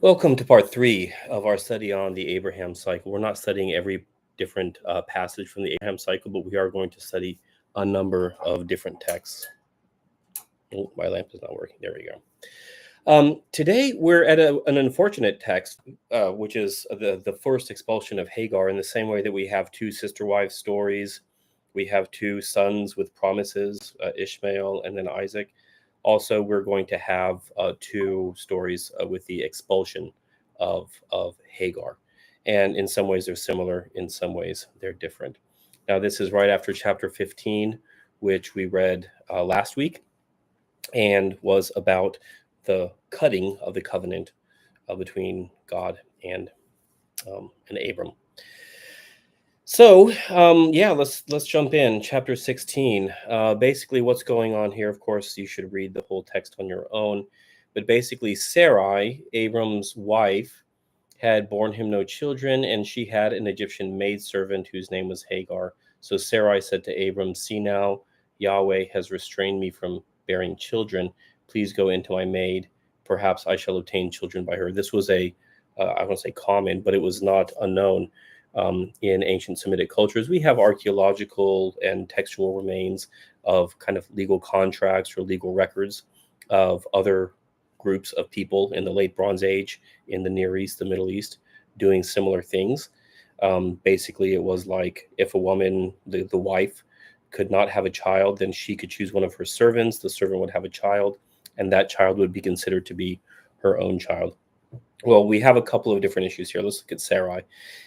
Welcome to part three of our study on the Abraham cycle. We're not studying every different passage from the Abraham cycle, but we are going to study a number of different texts. Oh, my lamp is not working. There we go. Today we're at an unfortunate text, which is the first expulsion of Hagar. In the same way that we have two sister wives stories, we have two sons with promises, Ishmael and then Isaac. Also, we're going to have two stories with the expulsion of Hagar, and in some ways they're similar, in some ways they're different. Now, this is right after chapter 15, which we read last week, and was about the cutting of the covenant between God and Abram. So yeah, let's jump in. Chapter 16. Basically, what's going on here? Of course, you should read the whole text on your own. But basically, Sarai, Abram's wife, had borne him no children, and she had an Egyptian maidservant whose name was Hagar. So Sarai said to Abram, "See now, Yahweh has restrained me from bearing children. Please go into my maid. Perhaps I shall obtain children by her." This was I won't say common, but it was not unknown in ancient Semitic cultures. We have archaeological and textual remains of kind of legal contracts or legal records of other groups of people in the late Bronze Age in the Near East, the Middle East, doing similar things. Basically, it was like if a woman, the wife, could not have a child, then she could choose one of her servants. The servant would have a child, and that child would be considered to be her own child. Well, we have a couple of different issues here. Let's look at Sarai.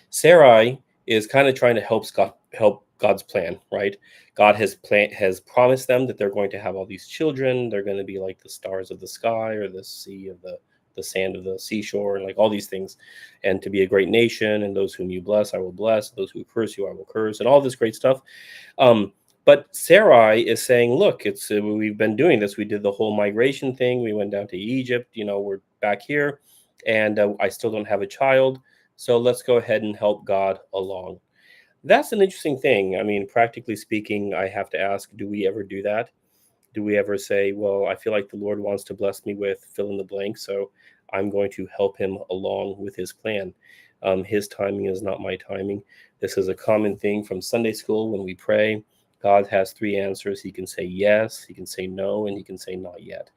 Sarai is kind of trying to help God's plan, right? God has promised them that they're going to have all these children. They're going to be like the stars of the sky or the sea of the sand of the seashore, and like all these things, and to be a great nation. And those whom you bless, I will bless. Those who curse you, I will curse, and all this great stuff. But Sarai is saying, look, it's we've been doing this. We did the whole migration thing. We went down to Egypt. We're back here, and I still don't have a child. So let's go ahead and help God along. That's an interesting thing. I mean, practically speaking, I have to ask, do we ever do that? Do we ever say, well, I feel like the Lord wants to bless me with fill in the blank, so I'm going to help him along with his plan? His timing is not my timing. This is a common thing from Sunday school when we pray. God has three answers. He can say yes, he can say no, and he can say not yet.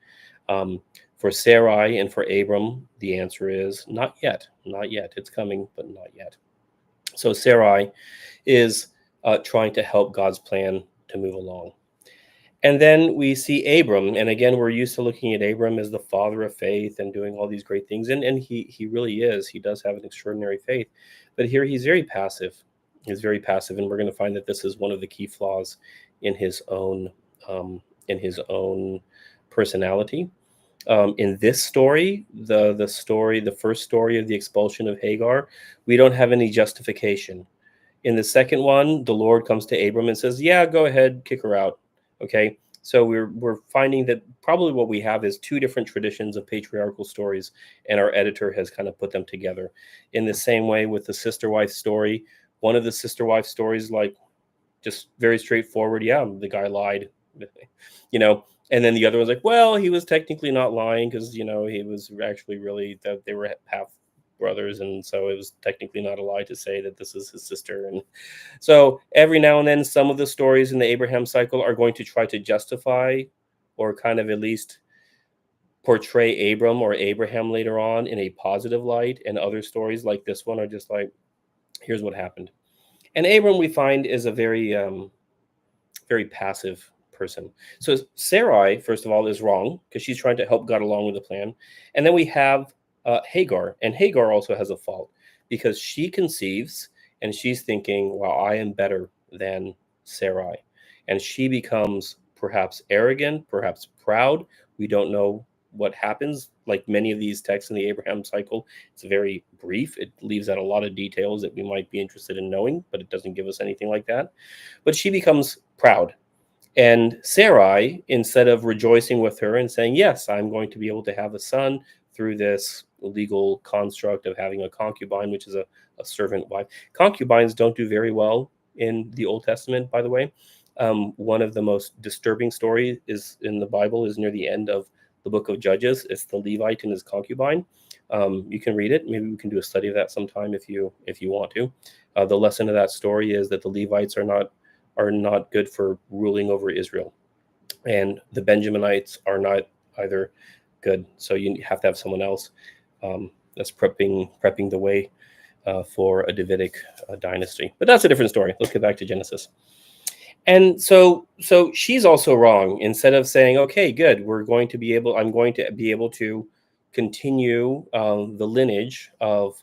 For Sarai and for Abram, the answer is not yet. Not yet. It's coming, but not yet. So Sarai is trying to help God's plan to move along. And then we see Abram, and again, we're used to looking at Abram as the father of faith and doing all these great things, and he really is. He does have an extraordinary faith, but here he's very passive. He's very passive, and we're going to find that this is one of the key flaws in his own um, personality. In this story, the first story of the expulsion of Hagar, we don't have any justification. In the second one, the Lord comes to Abram and says, "Yeah, go ahead, kick her out." Okay, so we're finding that probably what we have is two different traditions of patriarchal stories, and our editor has kind of put them together. In the same way with the sister wife story, one of the sister wife stories, like just very straightforward. Yeah, the guy lied, you know. And then the other was like, well, he was technically not lying because he was actually really that they were half brothers, and so it was technically not a lie to say that this is his sister. And so every now and then, some of the stories in the Abraham cycle are going to try to justify, or kind of at least portray Abram or Abraham later on in a positive light, and other stories like this one are just like, here's what happened. And Abram, we find, is a very passive person. So Sarai, first of all, is wrong because she's trying to help God along with the plan. And then we have Hagar, and Hagar also has a fault because she conceives and she's thinking, well, I am better than Sarai. And she becomes perhaps arrogant, perhaps proud. We don't know what happens. Like many of these texts in the Abraham cycle, it's very brief. It leaves out a lot of details that we might be interested in knowing, but it doesn't give us anything like that. But she becomes proud. And Sarai, instead of rejoicing with her and saying, yes, I'm going to be able to have a son through this legal construct of having a concubine, which is a servant wife. Concubines don't do very well in the Old Testament, by the way. One of the most disturbing stories is in the Bible is near the end of the book of Judges. It's the Levite and his concubine. You can read it. Maybe we can do a study of that sometime if you want to. The lesson of that story is that the Levites are not good for ruling over Israel, and the Benjaminites are not either good. So you have to have someone else that's prepping the way for a Davidic dynasty. But that's a different story. Let's get back to Genesis. And so she's also wrong. Instead of saying, okay, good, I'm going to be able to continue the lineage of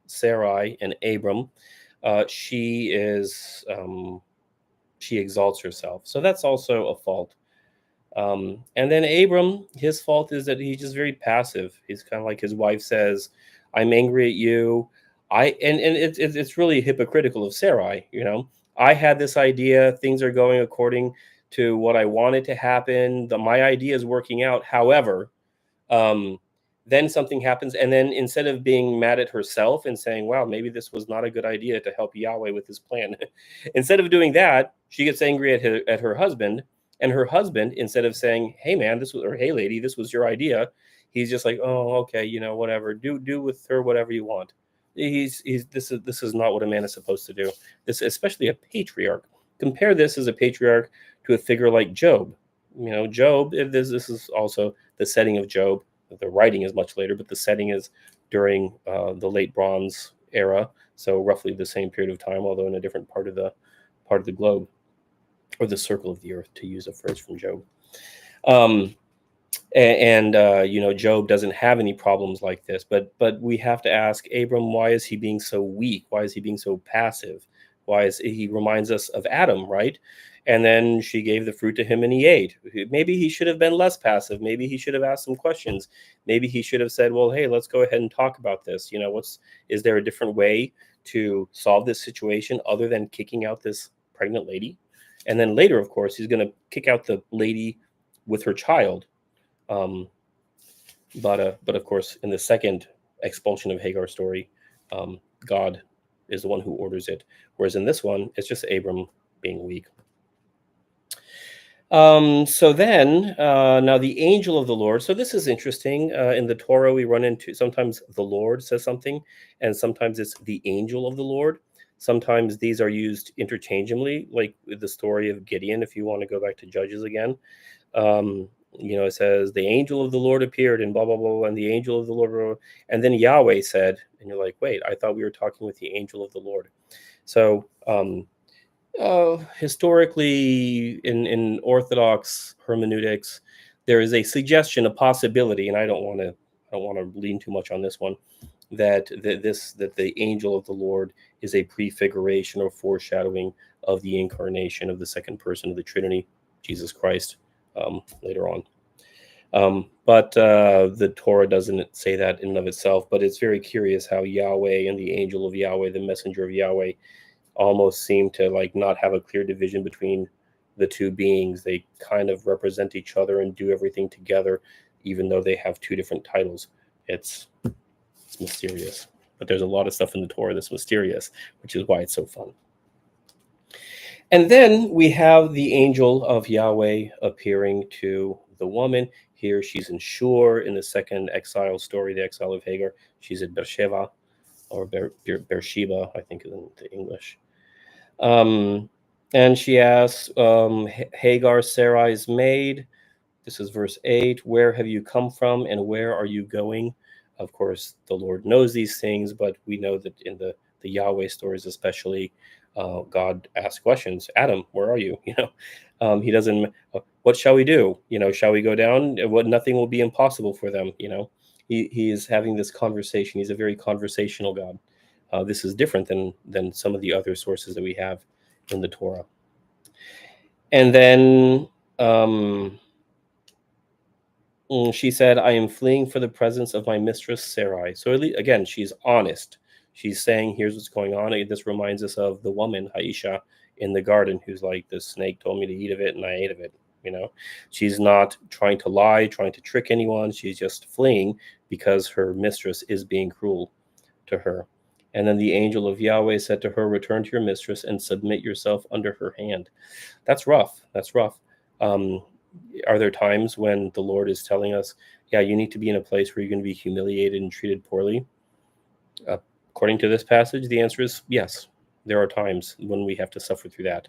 Sarai and Abram. She exalts herself. So that's also a fault. And then Abram, his fault is that he's just very passive. He's kind of like his wife says, "I'm angry at you." It's really hypocritical of Sarai. I had this idea. Things are going according to what I wanted to happen. My idea is working out. However, um, then something happens, and then instead of being mad at herself and saying, "Wow, maybe this was not a good idea to help Yahweh with his plan," instead of doing that, she gets angry at her husband, and her husband, instead of saying, "Hey, man, hey, lady, this was your idea," he's just like, "Oh, okay, whatever. Do with her whatever you want." This is not what a man is supposed to do. This, especially a patriarch. Compare this as a patriarch to a figure like Job. Job. This is also the setting of Job. The writing is much later, but the setting is during the late Bronze era, so roughly the same period of time, although in a different part of the globe, or the circle of the earth, to use a phrase from Job. Job doesn't have any problems like this, but we have to ask Abram, why is he being so weak? Why is he being so passive? He reminds us of Adam, right? And then she gave the fruit to him and he ate. Maybe he should have been less passive. Maybe he should have asked some questions. Maybe he should have said, well, hey, let's go ahead and talk about this. Is there a different way to solve this situation other than kicking out this pregnant lady? And then later, of course, he's going to kick out the lady with her child. But of course, in the second expulsion of Hagar story, God is the one who orders it. Whereas in this one, it's just Abram being weak. So then, now the angel of the Lord. So this is interesting. In the Torah, we run into sometimes the Lord says something, and sometimes it's the angel of the Lord. Sometimes these are used interchangeably, like with the story of Gideon, if you want to go back to Judges again. It says the angel of the Lord appeared and blah, blah, blah, and the angel of the Lord, and then Yahweh said, and you're like, wait, I thought we were talking with the angel of the Lord. So, historically in Orthodox hermeneutics, there is a suggestion, a possibility, and I don't want to lean too much on this one, that the angel of the Lord is a prefiguration or foreshadowing of the incarnation of the second person of the Trinity, Jesus Christ, later on. But the Torah doesn't say that in and of itself, but it's very curious how Yahweh and the angel of Yahweh, the messenger of Yahweh, almost seem to like not have a clear division between the two beings. They kind of represent each other and do everything together, even though they have two different titles. It's mysterious, but there's a lot of stuff in the Torah that's mysterious, which is why it's so fun. And then we have the angel of Yahweh appearing to the woman. Here she's in Shur. In the second exile story, the exile of Hagar, she's at Beersheba, or Beersheba, I think in the English. And she asks, Hagar, Sarai's maid, this is verse 8, where have you come from and where are you going? Of course, the Lord knows these things, but we know that in the Yahweh stories especially, God asks questions. Adam, where are you? He doesn't, what shall we do? Shall we go down? Nothing will be impossible for them. He is having this conversation. He's a very conversational God. This is different than some of the other sources that we have in the Torah. And then she said, I am fleeing for the presence of my mistress Sarai. So again, she's honest. She's saying, here's what's going on. This reminds us of the woman, Aisha, in the garden, who's like, the snake told me to eat of it and I ate of it. She's not trying to lie, trying to trick anyone. She's just fleeing because her mistress is being cruel to her. And then the angel of Yahweh said to her, return to your mistress and submit yourself under her hand. That's rough. Are there times when the Lord is telling us, yeah, you need to be in a place where you're going to be humiliated and treated poorly? According to this passage, the answer is yes. There are times when we have to suffer through that.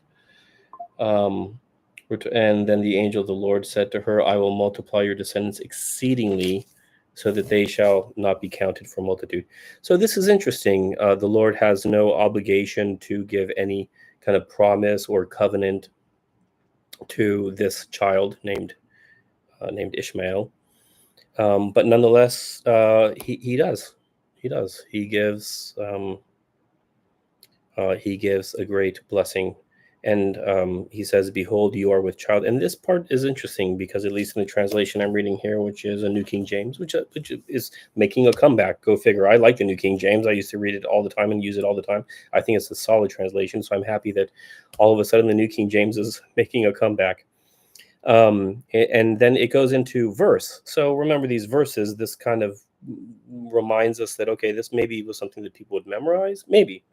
And then the angel of the Lord said to her, I will multiply your descendants exceedingly, so that they shall not be counted for multitude. So this is interesting. The Lord has no obligation to give any kind of promise or covenant to this child named Ishmael. But nonetheless, he does. He does. He gives a great blessing. And he says, behold, you are with child. And this part is interesting because, at least in the translation I'm reading here, which is a New King James, which is making a comeback. Go figure. I like the New King James. I used to read it all the time and use it all the time. I think it's a solid translation. So I'm happy that all of a sudden the New King James is making a comeback. And then it goes into verse. So remember these verses, this kind of reminds us that, okay, this maybe was something that people would memorize. Maybe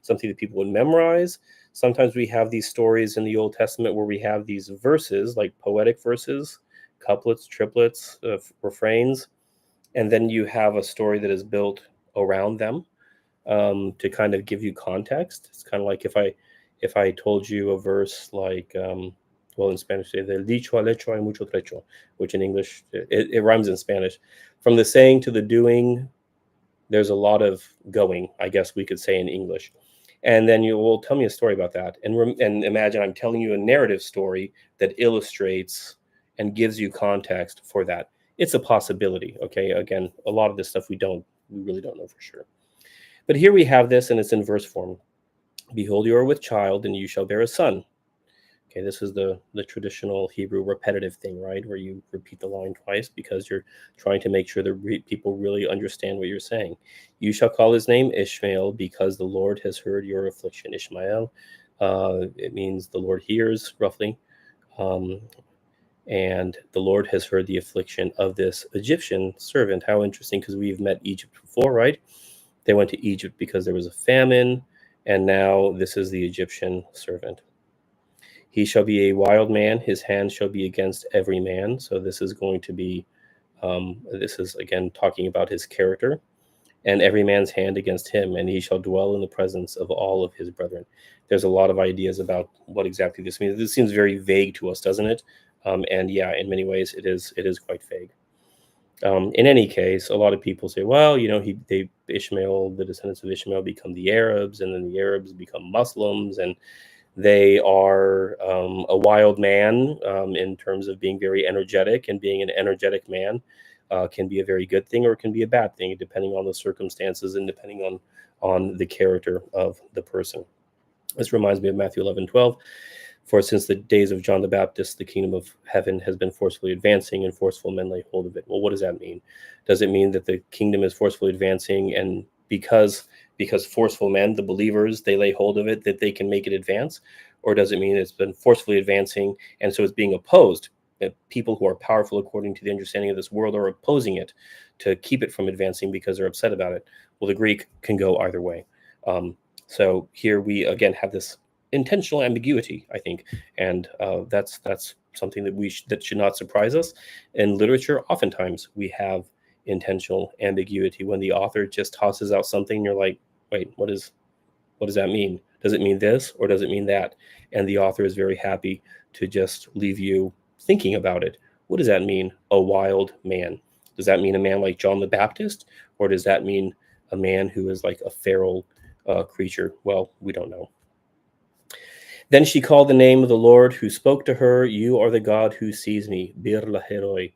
something that people would memorize. Sometimes we have these stories in the Old Testament where we have these verses, like poetic verses, couplets, triplets, refrains, and then you have a story that is built around them, to kind of give you context. It's kind of like if I told you a verse like, well, in Spanish, say del dicho al hecho hay mucho trecho, which in English, it rhymes in Spanish. From the saying to the doing, there's a lot of going, I guess we could say in English. And then you will tell me a story about that. And imagine I'm telling you a narrative story that illustrates and gives you context for that. It's a possibility, okay? Again, a lot of this stuff we really don't know for sure. But here we have this, and it's in verse form. Behold, you are with child, and you shall bear a son. Okay, this is the traditional Hebrew repetitive thing, right? Where you repeat the line twice because you're trying to make sure that people really understand what you're saying. You shall call his name Ishmael, because the Lord has heard your affliction. Ishmael, it means the Lord hears, roughly. And the Lord has heard the affliction of this Egyptian servant. How interesting, because we've met Egypt before, right? They went to Egypt because there was a famine, and now this is the Egyptian servant. He shall be a wild man, his hand shall be against every man. So this is going to be, this is again talking about his character, and every man's hand against him, and he shall dwell in the presence of all of his brethren. There's a lot of ideas about what exactly this means. This seems very vague to us, doesn't it? And yeah, in many ways, it is quite vague. In any case, a lot of people say, well, Ishmael, the descendants of Ishmael become the Arabs, and then the Arabs become Muslims, and they are a wild man in terms of being very energetic, and being an energetic man can be a very good thing or it can be a bad thing, depending on the circumstances and depending on the character of the person. This reminds me of Matthew 11:12. For since the days of John the Baptist, the kingdom of heaven has been forcefully advancing, and forceful men lay hold of it. Well, what does that mean? Does it mean that the kingdom is forcefully advancing, and because forceful men, the believers, they lay hold of it, that they can make it advance? Or does it mean it's been forcefully advancing, and so it's being opposed? People who are powerful according to the understanding of this world are opposing it to keep it from advancing because they're upset about it. Well, the Greek can go either way. So here we again have this intentional ambiguity, I think, and that's something that should not surprise us. In literature, oftentimes we have intentional ambiguity when the author just tosses out something. You're like, wait, what does that mean? Does it mean this or does it mean that? And the author is very happy to just leave you thinking about it. What does that mean? A wild man. Does that mean a man like John the Baptist, or does that mean a man who is like a feral creature? Well, we don't know. Then she called the name of the Lord who spoke to her. You are the God who sees me. Bir laheroi.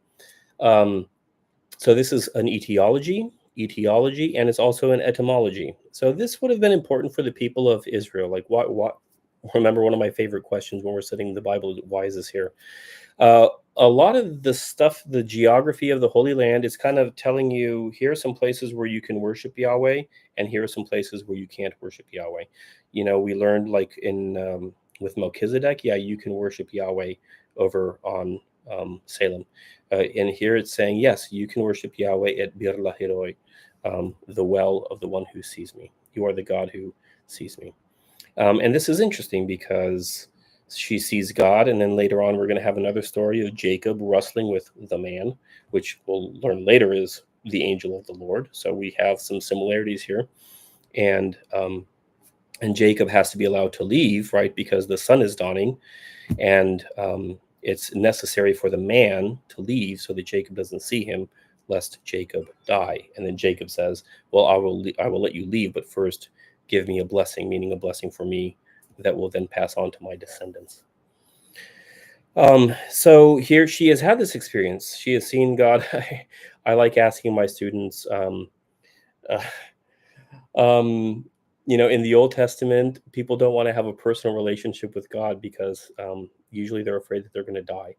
So this is an etiology, and it's also an etymology. So this would have been important for the people of Israel. Like, what? Remember, one of my favorite questions when we're studying the Bible is, why is this here? A lot of the stuff, the geography of the Holy Land, is kind of telling you, here are some places where you can worship Yahweh, and here are some places where you can't worship Yahweh. We learned like in with Melchizedek, yeah, you can worship Yahweh over on Salem. And here it's saying, yes, you can worship Yahweh at Bir Lahiroi, the well of the one who sees me. You are the God who sees me. And this is interesting because she sees God, and then later on we're going to have another story of Jacob wrestling with the man, which we'll learn later is the angel of the Lord. So we have some similarities here, and Jacob has to be allowed to leave, right, because the sun is dawning, and it's necessary for the man to leave so that Jacob doesn't see him, lest Jacob die. And then Jacob says, "Well, I will let you leave, but first give me a blessing," meaning a blessing for me that will then pass on to my descendants. So here she has had this experience. She has seen God. I like asking my students, uh, in the Old Testament, people don't want to have a personal relationship with God because usually they're afraid that they're going to die.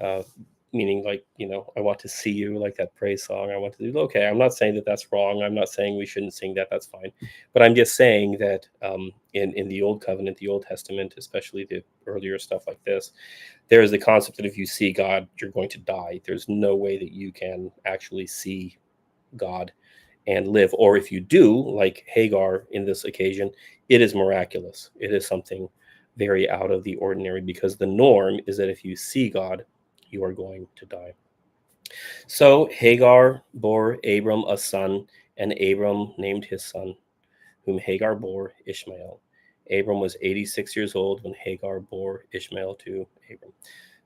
Uh, Meaning, like, I want to see you, like that praise song. I want to do. Okay, I'm not saying that that's wrong. I'm not saying we shouldn't sing that. That's fine. But I'm just saying that in the Old Covenant, the Old Testament, especially the earlier stuff like this, there is the concept that if you see God, you're going to die. There's no way that you can actually see God and live. Or if you do, like Hagar in this occasion, it is miraculous. It is something very out of the ordinary, because the norm is that if you see God, you are going to die. So Hagar bore Abram a son, and Abram named his son, whom Hagar bore, Ishmael. Abram was 86 years old when Hagar bore Ishmael to Abram.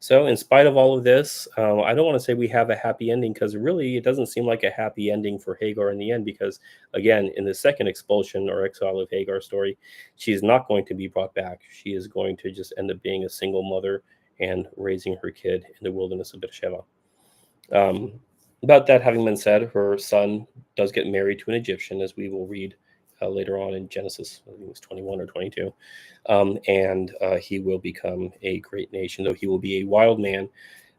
So, in spite of all of this, I don't want to say we have a happy ending, because really it doesn't seem like a happy ending for Hagar in the end, because, again, in the second expulsion or exile of Hagar story, she's not going to be brought back. She is going to just end up being a single mother and raising her kid in the wilderness of Beersheba. About that having been said, her son does get married to an Egyptian, as we will read later on in Genesis. I think it was 21 or 22. And he will become a great nation, though he will be a wild man.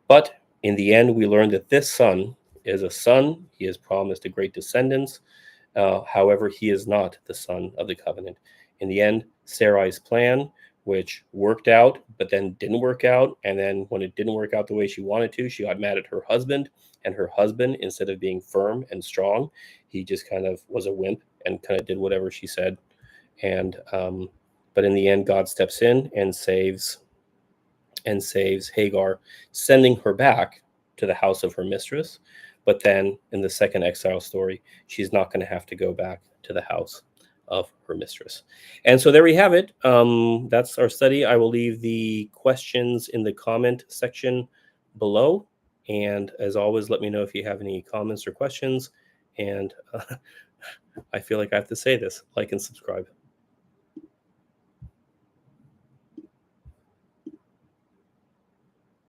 But in the end, we learn that this son is a son. He is promised a great descendants. However, he is not the son of the covenant. In the end, Sarai's plan, which worked out, but then didn't work out. And then when it didn't work out the way she wanted to, she got mad at her husband. And her husband, instead of being firm and strong, he just kind of was a wimp and kind of did whatever she said. And but in the end, God steps in and saves Hagar, sending her back to the house of her mistress. But then in the second exile story, she's not going to have to go back to the house of her mistress. And so there we have it. That's our study. I will leave the questions in the comment section below. And as always, let me know if you have any comments or questions. And I feel like I have to say this: like and subscribe.